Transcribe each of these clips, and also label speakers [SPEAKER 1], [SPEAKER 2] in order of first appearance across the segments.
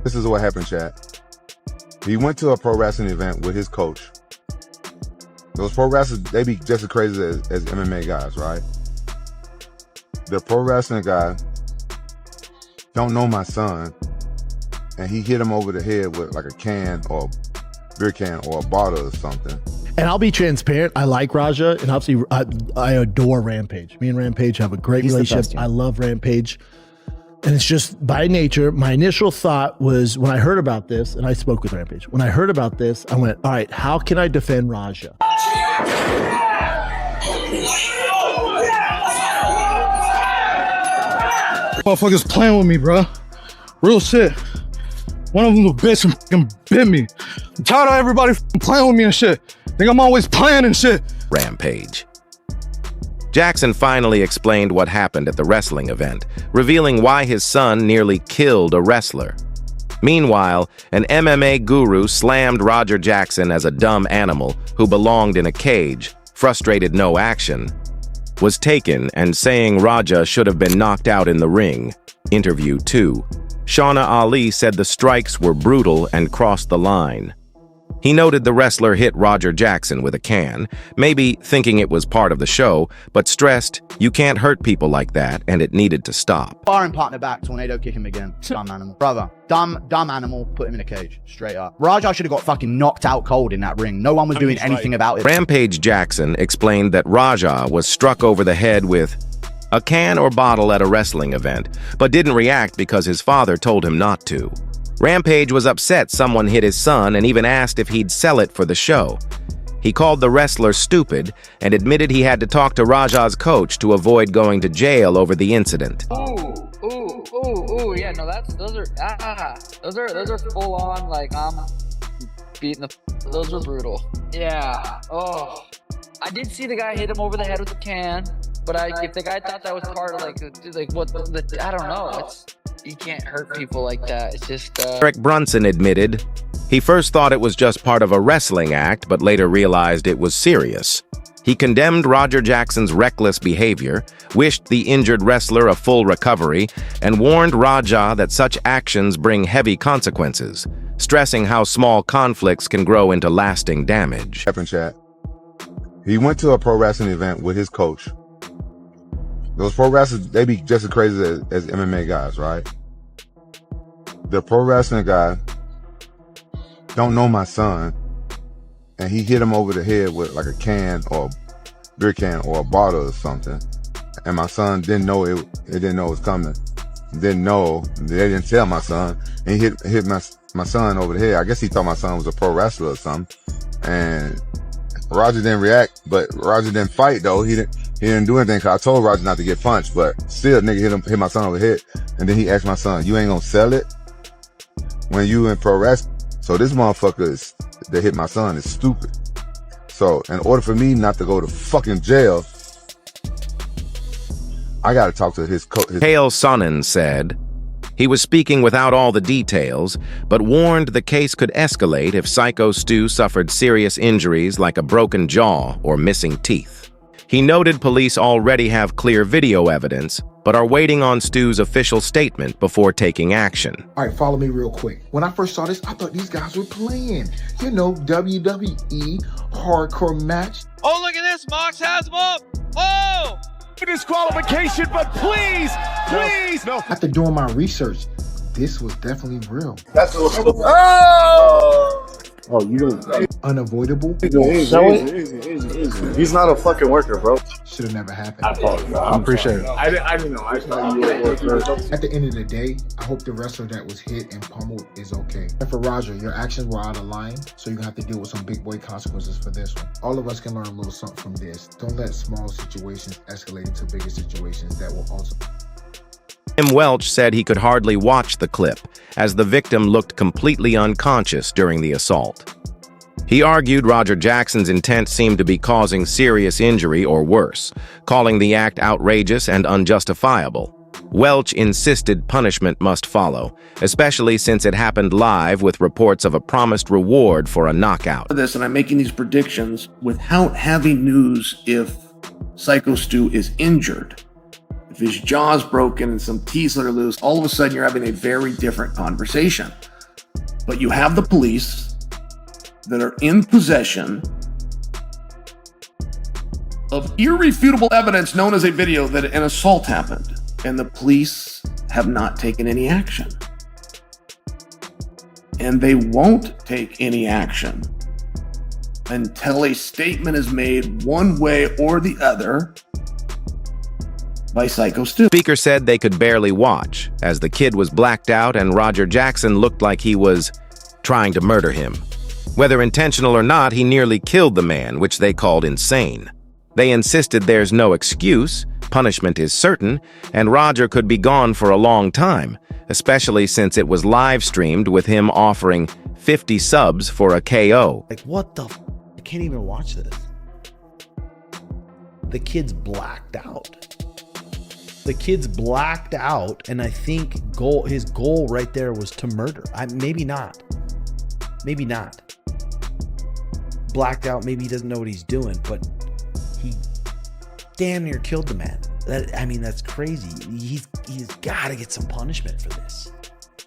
[SPEAKER 1] This is what happened, chat. He went to a pro wrestling event with his coach. Those pro wrestlers, they be just as crazy as MMA guys, right? The pro wrestling guy don't know my son, and he hit him over the head with like a can or a beer can or a bottle or something.
[SPEAKER 2] And I'll be transparent. I like Raja, and obviously I adore Rampage. Me and Rampage have a great relationship. I love Rampage. And it's just by nature, my initial thought was when I heard about this, and I spoke with Rampage. When I heard about this, I went, all right, how can I defend Raja?
[SPEAKER 3] Motherfuckers playing with me, bro. Real shit. One of them a bitch and fucking bit me. I'm tired of everybody playing with me and shit. Think I'm always playing and shit.
[SPEAKER 4] Rampage. Jackson finally explained what happened at the wrestling event, revealing why his son nearly killed a wrestler. Meanwhile, an MMA guru slammed Roger Jackson as a dumb animal who belonged in a cage, frustrated no action, was taken and saying Raja should have been knocked out in the ring. Interview 2. Shauna Ali said the strikes were brutal and crossed the line. He noted the wrestler hit Roger Jackson with a can, maybe thinking it was part of the show, but stressed you can't hurt people like that and it needed to stop.
[SPEAKER 5] Sparring partner back, tornado kick him again. Dumb animal. Brother, dumb animal, put him in a cage, straight up. Raja should have got fucking knocked out cold in that ring. No one was doing anything about it.
[SPEAKER 4] Rampage Jackson explained that Raja was struck over the head with a can or bottle at a wrestling event, but didn't react because his father told him not to. Rampage was upset someone hit his son and even asked if he'd sell it for the show. He called the wrestler stupid and admitted he had to talk to Raja's coach to avoid going to jail over the incident.
[SPEAKER 6] Yeah, no, those are full on, like, I'm beating those were brutal. Yeah, I did see the guy hit him over the head with a can, but if the guy thought that was part of, like what, I don't know, you can't hurt people like that. It's just,
[SPEAKER 4] Eric Brunson admitted he first thought it was just part of a wrestling act, but later realized it was serious. He condemned Roger Jackson's reckless behavior, wished the injured wrestler a full recovery, and warned Raja that such actions bring heavy consequences, stressing how small conflicts can grow into lasting damage.
[SPEAKER 1] Happened, chat. He went to a pro wrestling event with his coach. Those pro wrestlers, they be just as crazy as MMA guys, right? The pro wrestling guy don't know my son, and he hit him over the head with like a can or a beer can or a bottle or something. And my son didn't know it didn't know it was coming. Didn't know, they didn't tell my son. And he hit my son over the head. I guess he thought my son was a pro wrestler or something. And Roger didn't react, but Roger didn't fight though. He didn't do anything, cause I told Roger not to get punched, but still nigga hit my son over the head. And then he asked my son, you ain't gonna sell it when you in pro wrestling? So this motherfucker that hit my son is stupid. So in order for me not to go to fucking jail, I gotta talk to his coach.
[SPEAKER 4] Chael Sonnen said he was speaking without all the details, but warned the case could escalate if Psycho Stu suffered serious injuries like a broken jaw or missing teeth. He noted police already have clear video evidence, but are waiting on Stu's official statement before taking action.
[SPEAKER 7] All right, follow me real quick. When I first saw this, I thought these guys were playing. You know, WWE hardcore match.
[SPEAKER 8] Oh, look at this. Mox has him up. Oh! Disqualification, but please. No.
[SPEAKER 7] After doing my research, this was definitely real.
[SPEAKER 9] That's what Oh, you don't.
[SPEAKER 7] Unavoidable.
[SPEAKER 9] Easy. He's not a fucking worker, bro.
[SPEAKER 7] Should have never happened.
[SPEAKER 9] I apologize. I appreciate it. I didn't know. I thought you were a worker.
[SPEAKER 7] At the end of the day, I hope the wrestler that was hit and pummeled is okay. And for Roger, your actions were out of line, so you're gonna have to deal with some big boy consequences for this one. All of us can learn a little something from this. Don't let small situations escalate into bigger situations that will ultimately.
[SPEAKER 4] Tim Welch said he could hardly watch the clip, as the victim looked completely unconscious during the assault. He argued Roger Jackson's intent seemed to be causing serious injury or worse, calling the act outrageous and unjustifiable. Welch insisted punishment must follow, especially since it happened live with reports of a promised reward for a knockout.
[SPEAKER 10] And I'm making these predictions without having news if Psycho Stu is injured. If his jaw's broken and some teeth are loose, all of a sudden you're having a very different conversation. But you have the police that are in possession of irrefutable evidence known as a video that an assault happened, and the police have not taken any action. And they won't take any action until a statement is made one way or the other by Psycho Stu.
[SPEAKER 4] Speaker said they could barely watch, as the kid was blacked out and Roger Jackson looked like he was trying to murder him. Whether intentional or not, he nearly killed the man, which they called insane. They insisted there's no excuse, punishment is certain, and Roger could be gone for a long time, especially since it was live-streamed with him offering 50 subs for a KO.
[SPEAKER 2] Like, what the I can't even watch this. The kid's blacked out. The kid's blacked out, and I think his goal right there was to murder. Maybe not. Maybe not. Blacked out, maybe he doesn't know what he's doing, but he damn near killed the man. That's crazy. He's got to get some punishment for this.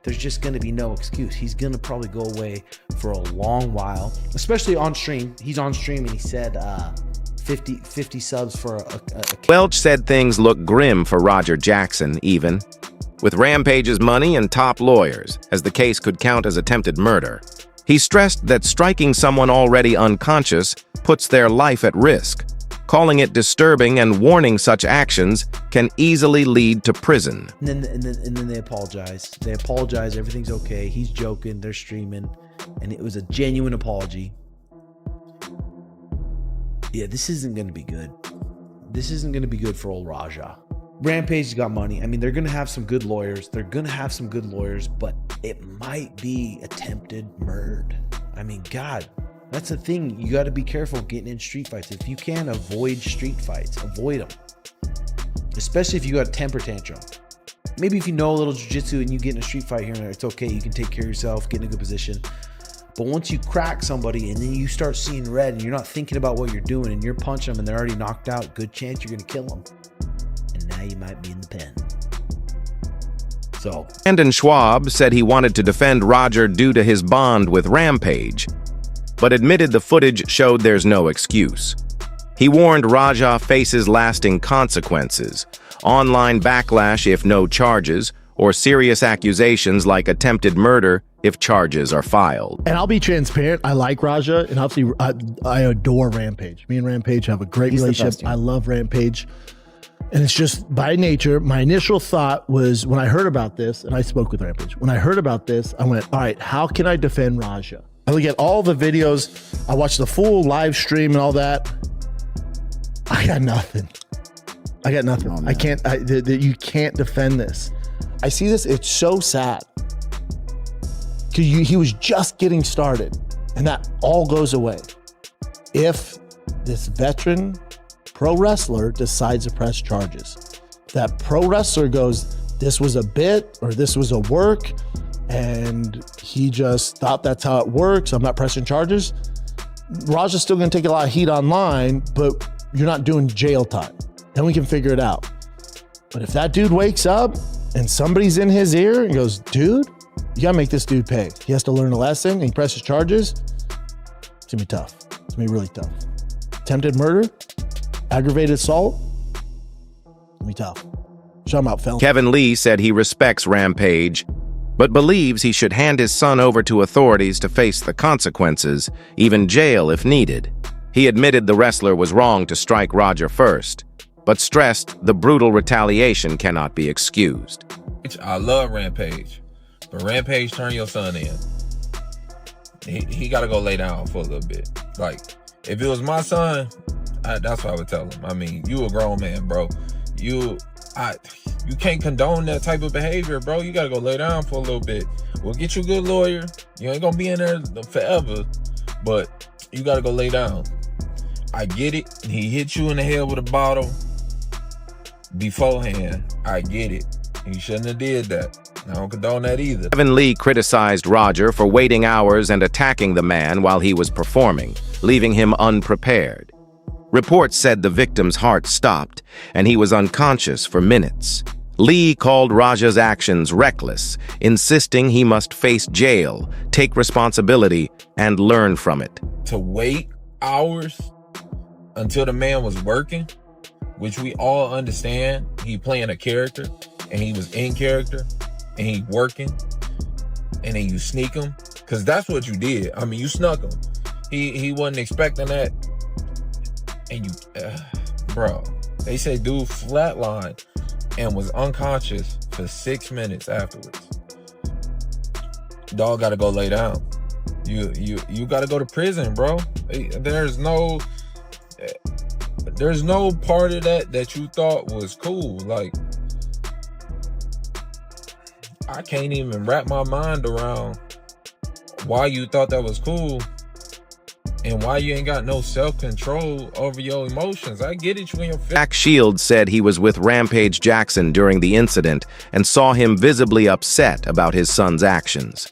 [SPEAKER 2] There's just going to be no excuse. He's going to probably go away for a long while, especially on stream. He's on stream and he said 50 subs for a
[SPEAKER 4] Welch said things look grim for Roger Jackson, even with Rampage's money and top lawyers, as the case could count as attempted murder. He stressed that striking someone already unconscious puts their life at risk, calling it disturbing and warning such actions can easily lead to prison.
[SPEAKER 2] And then they apologize. They apologize. Everything's okay. He's joking. They're streaming. And it was a genuine apology. Yeah, this isn't going to be good. This isn't going to be good for old Raja. Rampage's got money. They're going to have some good lawyers. But it might be attempted murder. God, that's the thing. You got to be careful getting in street fights. If you can avoid street fights, avoid them. Especially if you got a temper tantrum. Maybe if you know a little jiu-jitsu and you get in a street fight here and there, it's okay. You can take care of yourself, get in a good position. But once you crack somebody and then you start seeing red and you're not thinking about what you're doing and you're punching them and they're already knocked out, good chance you're going to kill them. And now you might be in the pen. So,
[SPEAKER 4] Brandon Schwab said he wanted to defend Roger due to his bond with Rampage, but admitted the footage showed there's no excuse. He warned Raja faces lasting consequences, online backlash if no charges, or serious accusations like attempted murder if charges are filed.
[SPEAKER 2] And I'll be transparent. I like Raja, and obviously I adore Rampage. Me and Rampage have a great relationship. I love Rampage. And it's just by nature, my initial thought was when I heard about this, and I spoke with Rampage, when I heard about this, I went, all right, how can I defend Raja? I look at all the videos. I watched the full live stream and all that. I got nothing. Oh, I can't, you can't defend this. I see this, it's so sad. Because he was just getting started, and that all goes away. If this veteran pro wrestler decides to press charges, that pro wrestler goes, this was a bit, or this was a work, and he just thought that's how it works, I'm not pressing charges, Raja's still gonna take a lot of heat online, but you're not doing jail time. Then we can figure it out. But if that dude wakes up and somebody's in his ear and goes, dude, you gotta make this dude pay. He has to learn a lesson and he presses charges, it's gonna be tough. It's gonna be really tough. Attempted murder, aggravated assault, it's gonna be tough. Shout him out, fellas.
[SPEAKER 4] Kevin Lee said he respects Rampage, but believes he should hand his son over to authorities to face the consequences, even jail if needed. He admitted the wrestler was wrong to strike Roger first, but stressed the brutal retaliation cannot be excused.
[SPEAKER 11] I love Rampage, but Rampage, turn your son in. He got to go lay down for a little bit. Like, if it was my son, that's what I would tell him. You a grown man, bro. You can't condone that type of behavior, bro. You got to go lay down for a little bit. We'll get you a good lawyer. You ain't going to be in there forever, but you got to go lay down. I get it. He hit you in the head with a bottle beforehand. I get it. He shouldn't have did that. I don't condone that either.
[SPEAKER 4] Kevin Lee criticized Roger for waiting hours and attacking the man while he was performing, leaving him unprepared. Reports said the victim's heart stopped and he was unconscious for minutes. Lee called Raja's actions reckless, insisting he must face jail, take responsibility, and learn from it.
[SPEAKER 11] To wait hours until the man was working, which we all understand, he playing a character, and he was in character, and he working, and then you sneak him, because that's what you did. I mean, you snuck him. He wasn't expecting that, and you, bro, they say dude flatlined and was unconscious for 6 minutes afterwards. Dog gotta go lay down. You gotta go to prison, bro. There's no part of that you thought was cool. Like, I can't even wrap my mind around why you thought that was cool and why you ain't got no self-control over your emotions. I get it, you in your face.
[SPEAKER 4] Jack Shields said he was with Rampage Jackson during the incident and saw him visibly upset about his son's actions.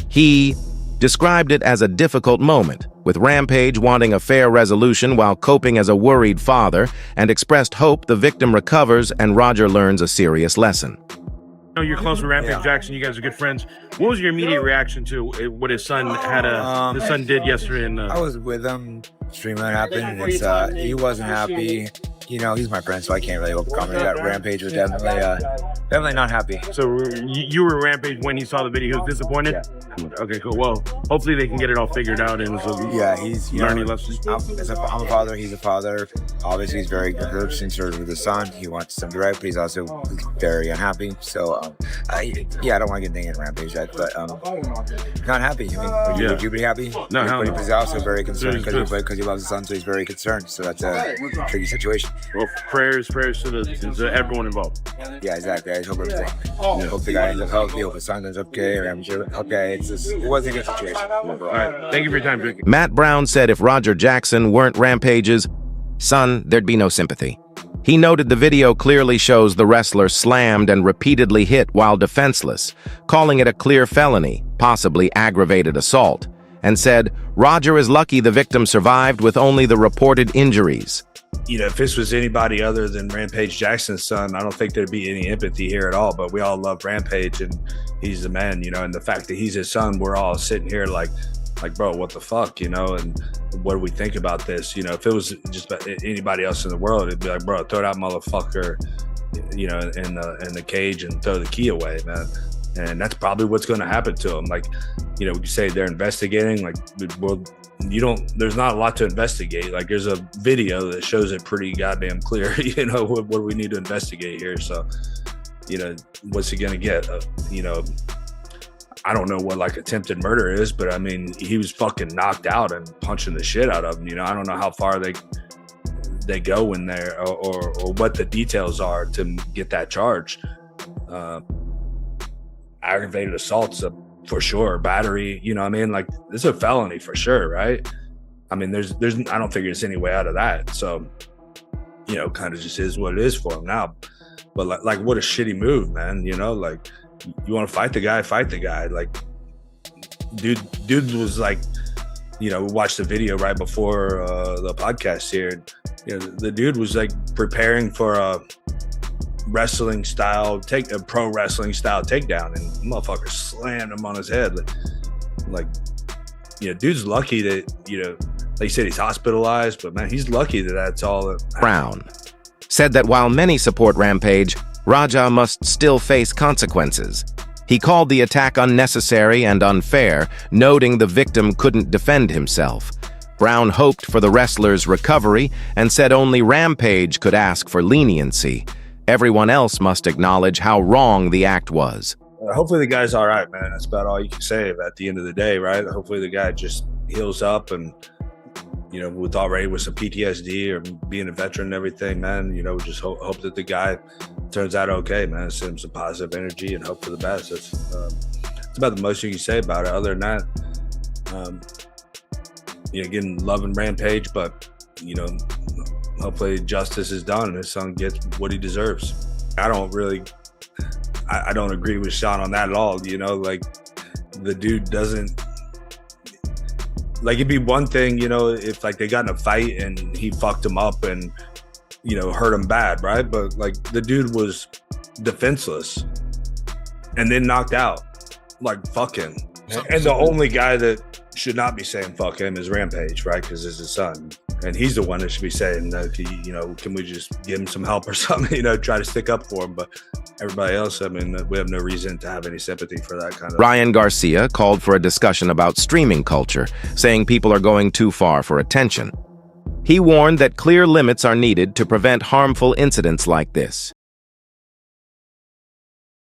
[SPEAKER 4] He described it as a difficult moment, with Rampage wanting a fair resolution while coping as a worried father, and expressed hope the victim recovers and Roger learns a serious lesson.
[SPEAKER 12] I know you're close with Rampage Jackson. You guys are good friends. What was your immediate reaction to what his son did yesterday?
[SPEAKER 13] I was with him, streaming what happened. And he wasn't happy. You know, he's my friend, so I can't really overcome it. That Rampage was definitely not happy.
[SPEAKER 12] So you were Rampage when he saw the video. He was disappointed? Yeah. Okay, cool. Well, hopefully they can get it all figured out. And so
[SPEAKER 13] he's
[SPEAKER 12] learning lessons.
[SPEAKER 13] I'm a father. He's a father. Obviously, he's very concerned with his son. He wants him to right, but he's also very unhappy. So, I don't want to get dinged at Rampage yet, but not happy. I mean, would you be happy?
[SPEAKER 12] No,
[SPEAKER 13] but he's also very concerned because he loves his son, so he's very concerned. So that's a tricky situation.
[SPEAKER 12] Well, prayers to everyone involved.
[SPEAKER 13] Yeah, exactly. I hope everything. Hope the guy ends up healthy. Hope his son ends up okay. I'm sure. Okay, it wasn't a good situation.
[SPEAKER 12] All right, thank you for your time, Jake.
[SPEAKER 4] Matt Brown said if Roger Jackson weren't Rampage's son, there'd be no sympathy. He noted the video clearly shows the wrestler slammed and repeatedly hit while defenseless, calling it a clear felony, possibly aggravated assault, and said Roger is lucky the victim survived with only the reported injuries.
[SPEAKER 14] You know, if this was anybody other than Rampage Jackson's son, I don't think there'd be any empathy here at all. But we all love Rampage, and he's the man, you know. And the fact that he's his son, we're all sitting here like, bro, what the fuck, you know? And what do we think about this? You know, if it was just anybody else in the world, it'd be like, bro, throw that motherfucker, you know, in the cage and throw the key away, man. And that's probably what's going to happen to him. Like, you know, you say they're investigating, like, well, there's not a lot to investigate. Like, there's a video that shows it pretty goddamn clear, you know, what we need to investigate here. So, you know, what's he going to get? You know, I don't know what like attempted murder is, but I mean, he was fucking knocked out and punching the shit out of him. You know, I don't know how far they go in there or what the details are to get that charge. Aggravated assault's for sure. Battery, you know what I mean? Like, this is a felony for sure, right? I mean, there's I don't think there's any way out of that. So, you know, kind of just is what it is for him now. But like what a shitty move, man. You know, like, you want to fight the guy, fight the guy. Like, dude was like, you know, we watched the video right before the podcast here. You know, the dude was like preparing for a pro wrestling style takedown, and the motherfucker slammed him on his head. Like, you know, dude's lucky that, you know, like you said, he's hospitalized, but man, he's lucky that that's all that
[SPEAKER 4] Brown said that while many support Rampage, Raja must still face consequences. He called the attack unnecessary and unfair, noting the victim couldn't defend himself. Brown hoped for the wrestler's recovery and said only Rampage could ask for leniency. Everyone else must acknowledge how wrong the act was.
[SPEAKER 14] Hopefully the guy's all right, man. That's about all you can say at the end of the day, right? Hopefully the guy just heals up and, you know, with some PTSD or being a veteran and everything, man, you know, just hope that the guy turns out okay, man. Send him some positive energy and hope for the best. That's about the most you can say about it. Other than that, you know, again, loving Rampage, but, you know, hopefully justice is done and his son gets what he deserves. I don't agree with Sean on that at all. You know, like, the dude doesn't, like, it'd be one thing, you know, if like they got in a fight and he fucked him up and, you know, hurt him bad, right? But like, the dude was defenseless and then knocked out. Like, fuck him. And the only guy that should not be saying fuck him is Rampage, right? Because it's his son. And he's the one that should be saying, you know, can we just give him some help or something, you know, try to stick up for him. But everybody else, I mean, we have no reason to have any sympathy for that kind of.
[SPEAKER 4] Ryan Garcia called for a discussion about streaming culture, saying people are going too far for attention. He warned that clear limits are needed to prevent harmful incidents like this.